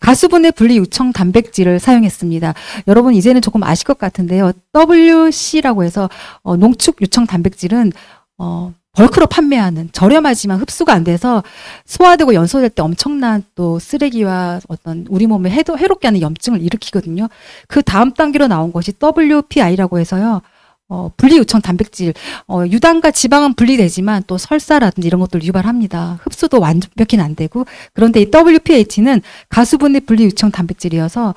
Speaker 1: 가수분해 분리 유청 단백질을 사용했습니다. 여러분 이제는 조금 아실 것 같은데요. WC라고 해서 농축 유청 단백질은 벌크로 판매하는 저렴하지만 흡수가 안 돼서 소화되고 연소될 때 엄청난 또 쓰레기와 어떤 우리 몸에 해롭게 하는 염증을 일으키거든요. 그 다음 단계로 나온 것이 WPI라고 해서요. 분리 유청 단백질, 유당과 지방은 분리되지만 또 설사라든지 이런 것들 유발합니다. 흡수도 완벽히는 안 되고 그런데 이 WPH는 가수분해 분리 유청 단백질이어서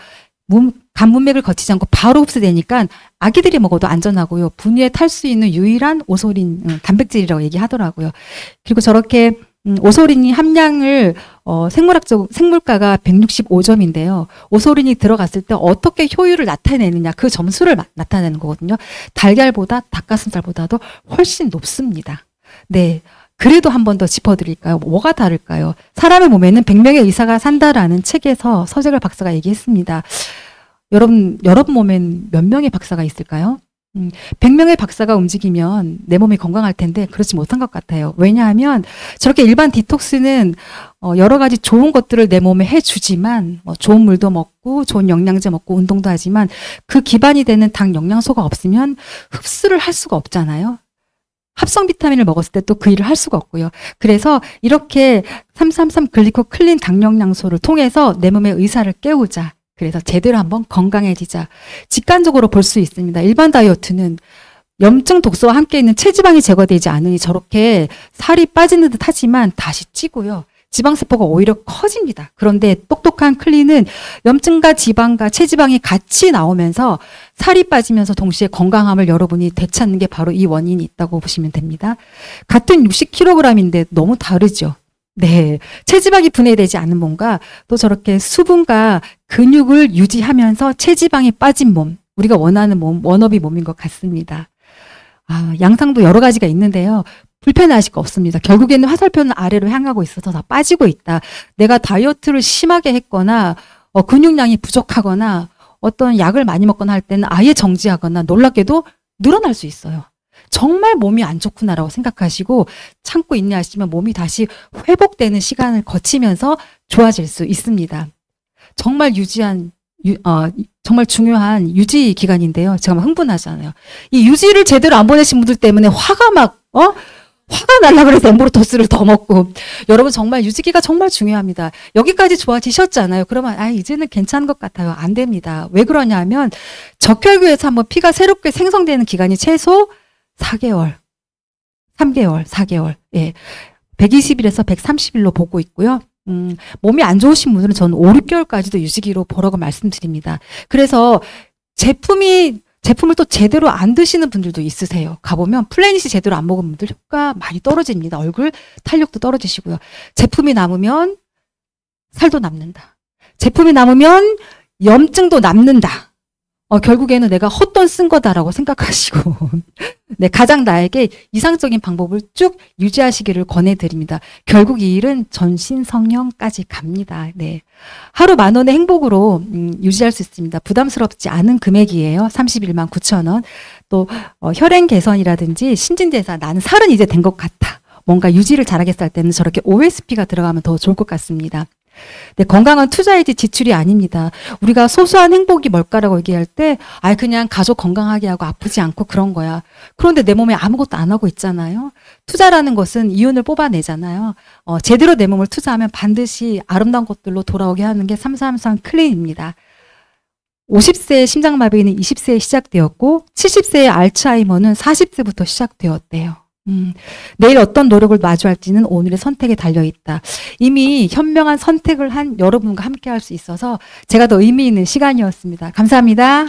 Speaker 1: 간 문맥을 거치지 않고 바로 흡수되니까 아기들이 먹어도 안전하고요. 분유에 탈 수 있는 유일한 오소린 단백질이라고 얘기하더라고요. 그리고 저렇게 오소린이 함량을 생물가가 165점인데요. 오소린이 들어갔을 때 어떻게 효율을 나타내느냐 그 점수를 나타내는 거거든요. 달걀보다 닭가슴살보다도 훨씬 높습니다. 네. 그래도 한 번 더 짚어드릴까요? 뭐가 다를까요? 사람의 몸에는 100명의 의사가 산다라는 책에서 서재걸 박사가 얘기했습니다. 여러분 몸엔 몇 명의 박사가 있을까요? 100명의 박사가 움직이면 내 몸이 건강할 텐데 그렇지 못한 것 같아요. 왜냐하면 저렇게 일반 디톡스는 여러 가지 좋은 것들을 내 몸에 해주지만 좋은 물도 먹고 좋은 영양제 먹고 운동도 하지만 그 기반이 되는 당 영양소가 없으면 흡수를 할 수가 없잖아요. 합성 비타민을 먹었을 때 또 그 일을 할 수가 없고요. 그래서 이렇게 333 글리코 클린 당 영양소를 통해서 내 몸의 의사를 깨우자. 그래서 제대로 한번 건강해지자. 직관적으로 볼 수 있습니다. 일반 다이어트는 염증 독소와 함께 있는 체지방이 제거되지 않으니 저렇게 살이 빠지는 듯 하지만 다시 찌고요. 지방세포가 오히려 커집니다. 그런데 똑똑한 클린은 염증과 지방과 체지방이 같이 나오면서 살이 빠지면서 동시에 건강함을 여러분이 되찾는 게 바로 이 원인이 있다고 보시면 됩니다. 같은 60kg인데 너무 다르죠. 네. 체지방이 분해되지 않는 몸과 또 저렇게 수분과 근육을 유지하면서 체지방이 빠진 몸. 우리가 원하는 몸, 워너비 몸인 것 같습니다. 양상도 여러 가지가 있는데요. 불편하실 거 없습니다. 결국에는 화살표는 아래로 향하고 있어서 다 빠지고 있다. 내가 다이어트를 심하게 했거나 근육량이 부족하거나 어떤 약을 많이 먹거나 할 때는 아예 정지하거나 놀랍게도 늘어날 수 있어요. 정말 몸이 안 좋구나라고 생각하시고 참고 인내하시면 몸이 다시 회복되는 시간을 거치면서 좋아질 수 있습니다. 정말 유지한 정말 중요한 유지 기간인데요. 제가 막 흥분하잖아요. 이 유지를 제대로 안 보내신 분들 때문에 화가 날라 그래서 엠보르토스를 더 먹고. 여러분 정말 유지기가 정말 중요합니다. 여기까지 좋아지셨잖아요. 그러면 이제는 괜찮은 것 같아요. 안 됩니다. 왜 그러냐면 적혈구에서 한번 피가 새롭게 생성되는 기간이 최소 4개월, 3개월, 4개월. 예. 120일에서 130일로 보고 있고요. 몸이 안 좋으신 분들은 저는 5, 6개월까지도 유지기로 보라고 말씀드립니다. 그래서 제품을 또 제대로 안 드시는 분들도 있으세요. 가보면 플래닛이 제대로 안 먹은 분들 효과 많이 떨어집니다. 얼굴 탄력도 떨어지시고요. 제품이 남으면 살도 남는다. 제품이 남으면 염증도 남는다. 결국에는 내가 헛돈 쓴 거다라고 생각하시고 네, 가장 나에게 이상적인 방법을 쭉 유지하시기를 권해드립니다. 결국 이 일은 전신 성형까지 갑니다. 네, 하루 10,000원의 행복으로 유지할 수 있습니다. 부담스럽지 않은 금액이에요. 31만 9천 원. 또 혈행 개선이라든지 신진대사, 나는 살은 이제 된 것 같아. 뭔가 유지를 잘하겠어 할 때는 저렇게 OSP가 들어가면 더 좋을 것 같습니다. 네, 건강은 투자이지 지출이 아닙니다. 우리가 소소한 행복이 뭘까라고 얘기할 때, 그냥 가족 건강하게 하고 아프지 않고 그런 거야. 그런데 내 몸에 아무것도 안 하고 있잖아요. 투자라는 것은 이윤을 뽑아내잖아요. 제대로 내 몸을 투자하면 반드시 아름다운 것들로 돌아오게 하는 게 3333 클린입니다. 50세의 심장마비는 20세에 시작되었고, 70세의 알츠하이머는 40세부터 시작되었대요. 내일 어떤 노력을 마주할지는 오늘의 선택에 달려있다. 이미 현명한 선택을 한 여러분과 함께 할 수 있어서 제가 더 의미 있는 시간이었습니다. 감사합니다.